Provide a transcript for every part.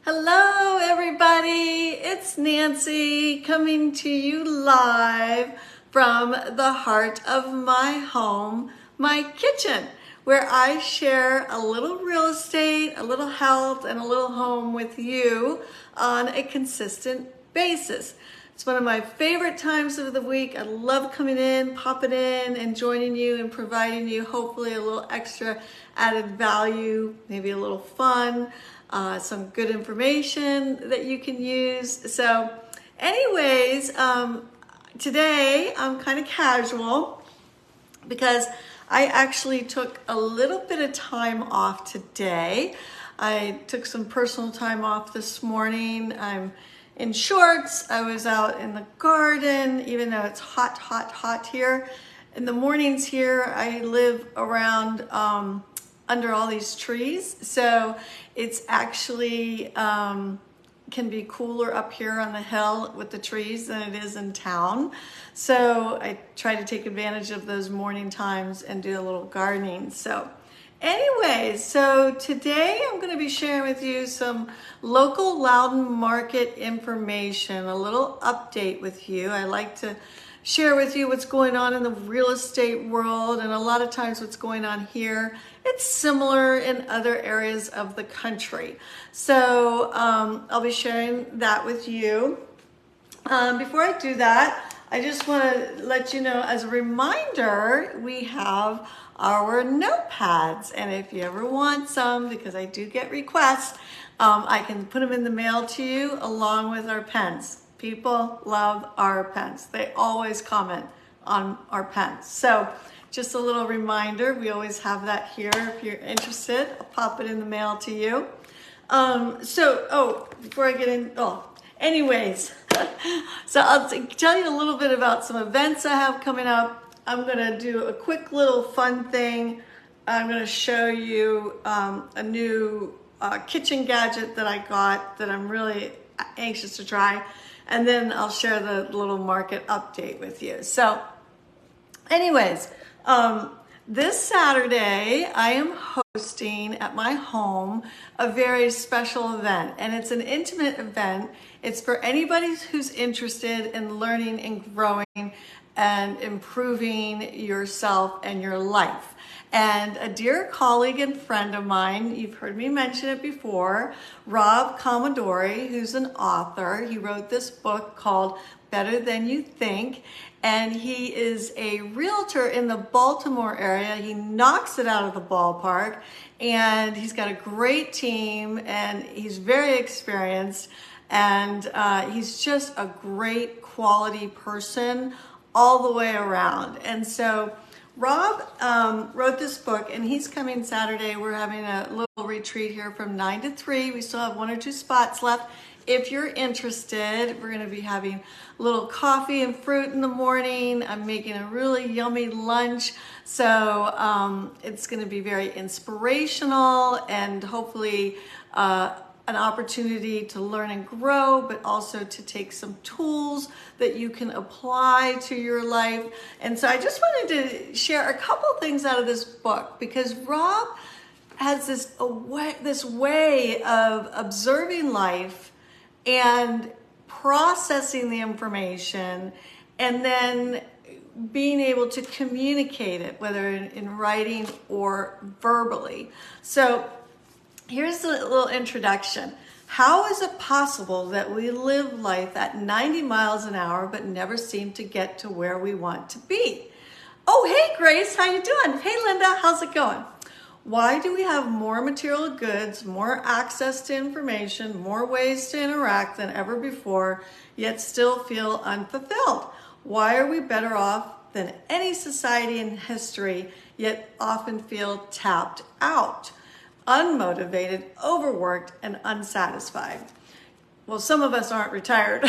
Hello, everybody. It's Nancy coming to you live from the heart of my home, my kitchen, where I share a little real estate, a little health, and a little home with you on a consistent basis. It's one of my favorite times of the week. I love coming in, popping in, and joining you and providing you hopefully a little extra added value, maybe a little fun, some good information that you can use. So anyways, today I'm kind of casual because I actually took a little bit of time off today. I took some personal time off this morning. I'm in shorts. I was out in the garden, even though it's hot here. In the mornings here, I live around under all these trees. So it's actually can be cooler up here on the hill with the trees than it is in town. So I try to take advantage of those morning times and do a little gardening. So anyways, so today I'm going to be sharing with you some local Loudon market information, a little update with you. I like to share with you what's going on in the real estate world, and a lot of times what's going on here, it's similar in other areas of the country. So I'll be sharing that with you. Before I do that, I just want to let you know, as a reminder, we have our notepads, and if you ever want some, because I do get requests, I can put them in the mail to you along with our pens. People love our pens. They always comment on our pens. So just a little reminder, we always have that here. If you're interested, I'll pop it in the mail to you. Before I get in, anyways, so I'll tell you a little bit about some events I have coming up. I'm gonna do a quick little fun thing. I'm gonna show you a new kitchen gadget that I got that I'm really anxious to try. And then I'll share the little market update with you. So anyways, this Saturday, I am hosting at my home a very special event, and it's an intimate event. It's for anybody who's interested in learning and growing and improving yourself and your life. And a dear colleague and friend of mine, you've heard me mention it before, Rob Commodore, who's an author. He wrote this book called Better Than You Think, and he is a realtor in the Baltimore area. He knocks it out of the ballpark, and he's got a great team, and he's very experienced, and he's just a great quality person all the way around. And so Rob wrote this book, and he's coming Saturday. We're having a little retreat here from 9 to 3. We still have 1 or 2 spots left. If you're interested, we're going to be having a little coffee and fruit in the morning. I'm making a really yummy lunch. So it's going to be very inspirational and hopefully an opportunity to learn and grow, but also to take some tools that you can apply to your life. And so I just wanted to share a couple things out of this book, because Rob has this way of observing life and processing the information and then being able to communicate it, whether in writing or verbally. So here's a little introduction. How is it possible that we live life at 90 miles an hour but never seem to get to where we want to be? Oh, hey Grace, how you doing? Hey Linda, how's it going? Why do we have more material goods, more access to information, more ways to interact than ever before, yet still feel unfulfilled? Why are we better off than any society in history, yet often feel tapped out, unmotivated, overworked, and unsatisfied? Well, some of us aren't retired,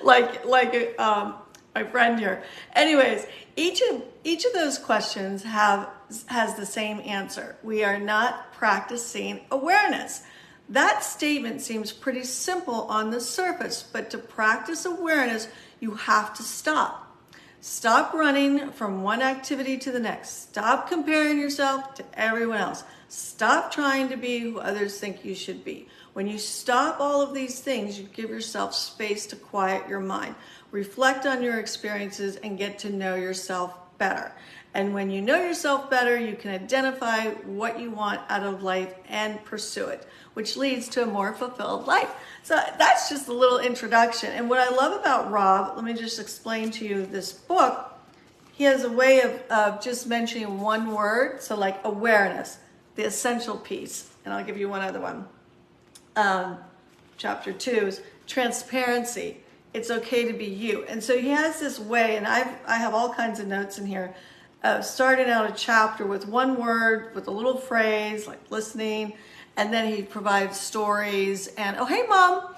like my friend here. Anyways, each of those questions has the same answer. We are not practicing awareness. That statement seems pretty simple on the surface, but to practice awareness, you have to stop. Stop running from one activity to the next. Stop comparing yourself to everyone else. Stop trying to be who others think you should be. When you stop all of these things, you give yourself space to quiet your mind. Reflect on your experiences and get to know yourself better. And when you know yourself better, you can identify what you want out of life and pursue it, which leads to a more fulfilled life. So that's just a little introduction. And what I love about Rob, let me just explain to you this book. He has a way of just mentioning one word. So like awareness, the essential piece. And I'll give you one other one. Chapter 2 is transparency. It's okay to be you. And so he has this way, and I have all kinds of notes in here, starting out a chapter with one word, with a little phrase like listening, and then he provides stories and, oh, hey, Mom.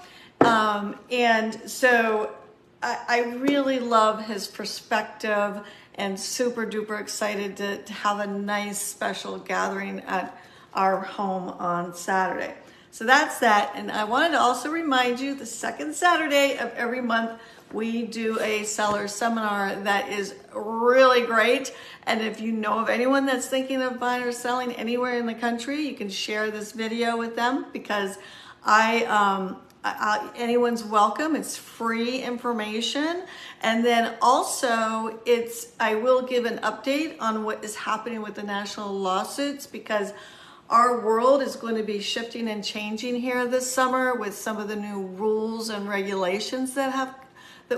And so I really love his perspective and super duper excited to have a nice special gathering at our home on Saturday. So that's that. And I wanted to also remind you the second Saturday of every month, we do a seller seminar that is really great. And if you know of anyone that's thinking of buying or selling anywhere in the country, you can share this video with them because anyone's welcome. It's free information. And then also I will give an update on what is happening with the national lawsuits because our world is going to be shifting and changing here this summer with some of the new rules and regulations that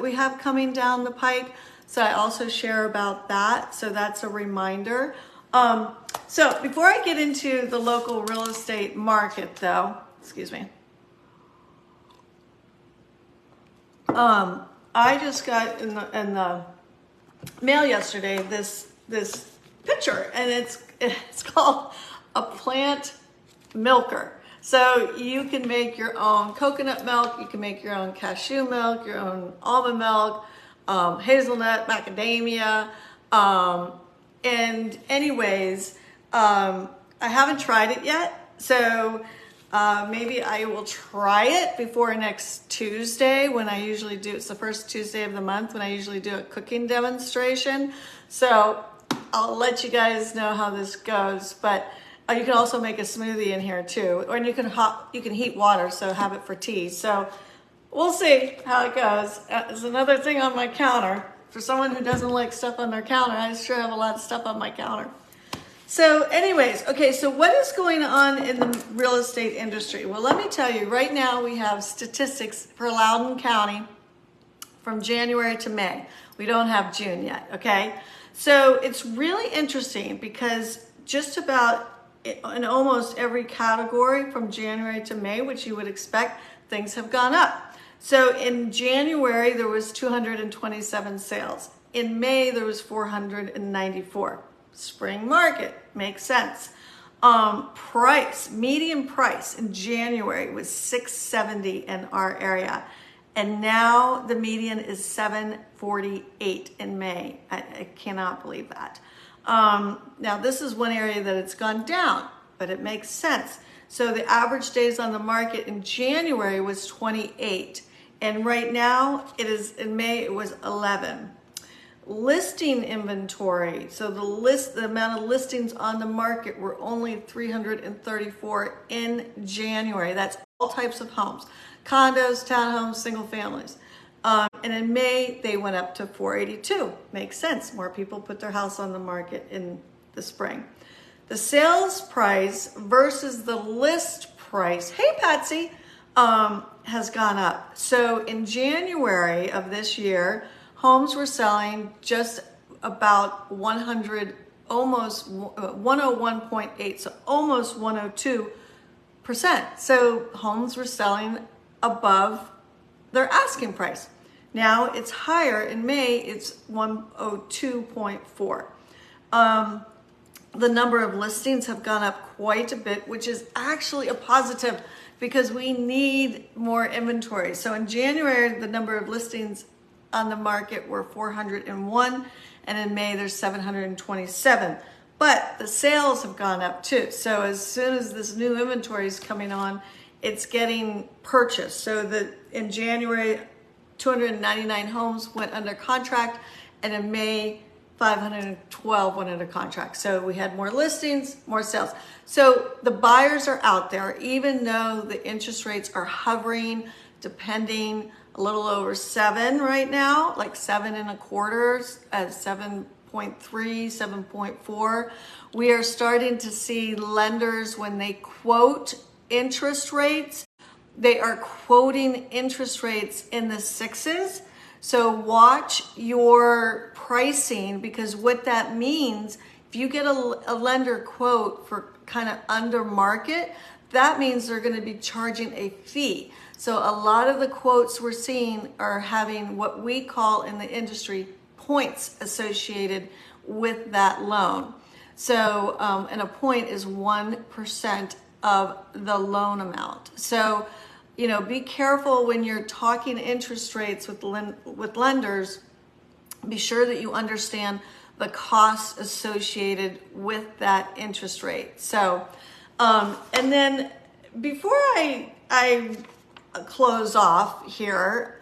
we have coming down the pike. So I also share about that. So that's a reminder. So before I get into the local real estate market though, excuse me. I just got in the mail yesterday this picture, and it's called a plant milker. So you can make your own coconut milk, you can make your own cashew milk, your own almond milk, hazelnut, macadamia. And anyways, I haven't tried it yet. So maybe I will try it before next Tuesday when I usually do, it's the first Tuesday of the month when I usually do a cooking demonstration. So I'll let you guys know how this goes, but you can also make a smoothie in here too, or you can heat water, so have it for tea. So we'll see how it goes. There's another thing on my counter. For someone who doesn't like stuff on their counter, I sure have a lot of stuff on my counter. So anyways, okay, so what is going on in the real estate industry? Well, let me tell you, right now we have statistics for Loudoun County from January to May. We don't have June yet, okay? So it's really interesting because just about in almost every category from January to May, which you would expect, things have gone up. So in January, there was 227 sales. In May, there was 494. Spring market, makes sense. Median price in January was $670 in our area. And now the median is $748 in May. I cannot believe that. Now this is one area that it's gone down, but it makes sense. So the average days on the market in January was 28. And right now in May, it was 11. Listing inventory. So the amount of listings on the market were only 334 in January. That's all types of homes, condos, townhomes, single families. And in May, they went up to 482. Makes sense. More people put their house on the market in the spring. The sales price versus the list price, hey Patsy, has gone up. So in January of this year, homes were selling just about 100, almost 101.8, so almost 102%. So homes were selling above their asking price. Now it's higher. In May, it's 102.4. The number of listings have gone up quite a bit, which is actually a positive because we need more inventory. So in January, the number of listings on the market were 401, and in May there's 727. But the sales have gone up too. So as soon as this new inventory is coming on, it's getting purchased. So in January, 299 homes went under contract, and in May, 512 went under contract. So we had more listings, more sales. So the buyers are out there, even though the interest rates are hovering, depending a little over 7 right now, like 7.25 at 7.3, 7.4. We are starting to see lenders, when they quote interest rates, they are quoting interest rates in the 6s. So watch your pricing, because what that means, if you get a lender quote for kind of under market, that means they're going to be charging a fee. So a lot of the quotes we're seeing are having what we call in the industry points associated with that loan. So, and a point is 1% of the loan amount. So, be careful when you're talking interest rates with lenders. Be sure that you understand the costs associated with that interest rate. So, and then before I close off here,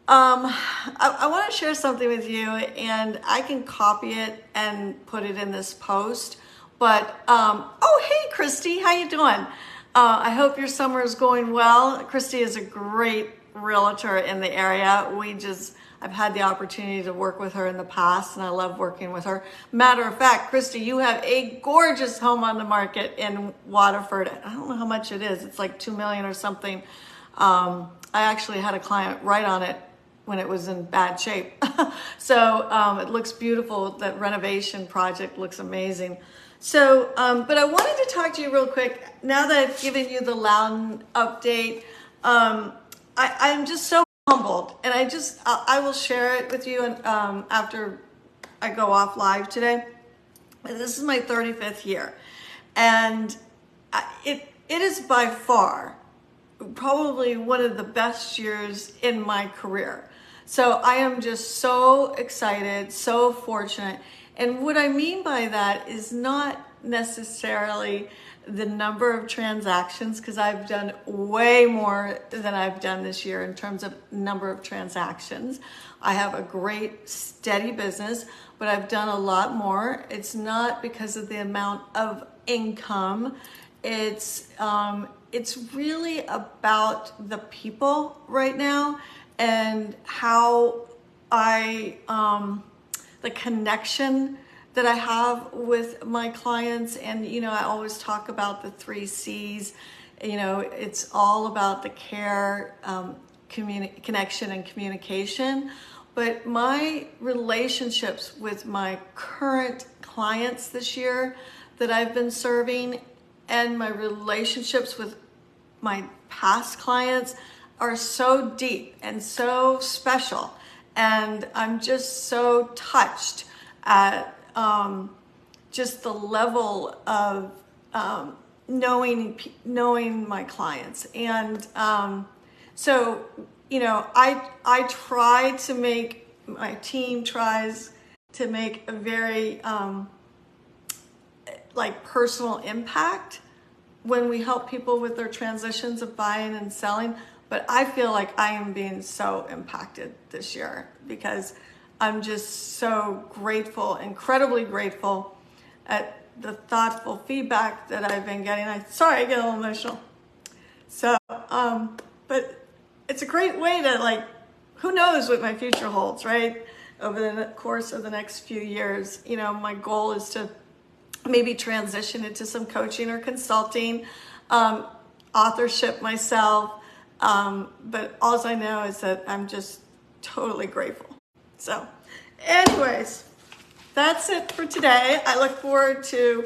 I want to share something with you, and I can copy it and put it in this post. But oh, hey, Christy, how you doing? I hope your summer is going well. Christy is a great realtor in the area. I've had the opportunity to work with her in the past, and I love working with her. Matter of fact, Christy, you have a gorgeous home on the market in Waterford. I don't know how much it is. It's like $2 million or something. I actually had a client write on it when it was in bad shape. So it looks beautiful. That renovation project looks amazing. So, but I wanted to talk to you real quick. Now that I've given you the Loudon update, I'm just so humbled, and I will share it with you after I go off live today. This is my 35th year, and it is by far probably one of the best years in my career. So I am just so excited, so fortunate. And what I mean by that is not necessarily the number of transactions, because I've done way more than I've done this year in terms of number of transactions. I have a great steady business, but I've done a lot more. It's not because of the amount of income. It's really about the people right now, and how the connection that I have with my clients. And, I always talk about the 3 C's. It's all about the care, connection, and communication. But my relationships with my current clients this year that I've been serving, and my relationships with my past clients, are so deep and so special. And I'm just so touched at just the level of knowing my clients. And so, I try to make, my team tries to make a very personal impact when we help people with their transitions of buying and selling. But I feel like I am being so impacted this year, because I'm just so grateful, incredibly grateful at the thoughtful feedback that I've been getting. I get a little emotional. So, but it's a great way to, who knows what my future holds, right? Over the course of the next few years, my goal is to maybe transition into some coaching or consulting, authorship myself. But all I know is that I'm just totally grateful. So anyways, that's it for today. I look forward to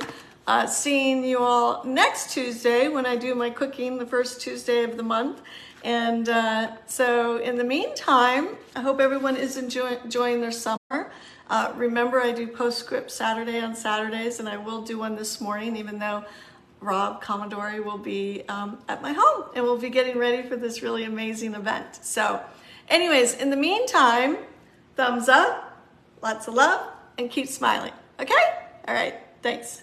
seeing you all next Tuesday when I do my cooking, the first Tuesday of the month. And so in the meantime, I hope everyone is enjoying their summer. Remember, I do Postscript Saturday on Saturdays, and I will do one this morning, even though Rob Commodore will be at my home, and we'll be getting ready for this really amazing event. So anyways, in the meantime, thumbs up, lots of love, and keep smiling. Okay? All right. Thanks.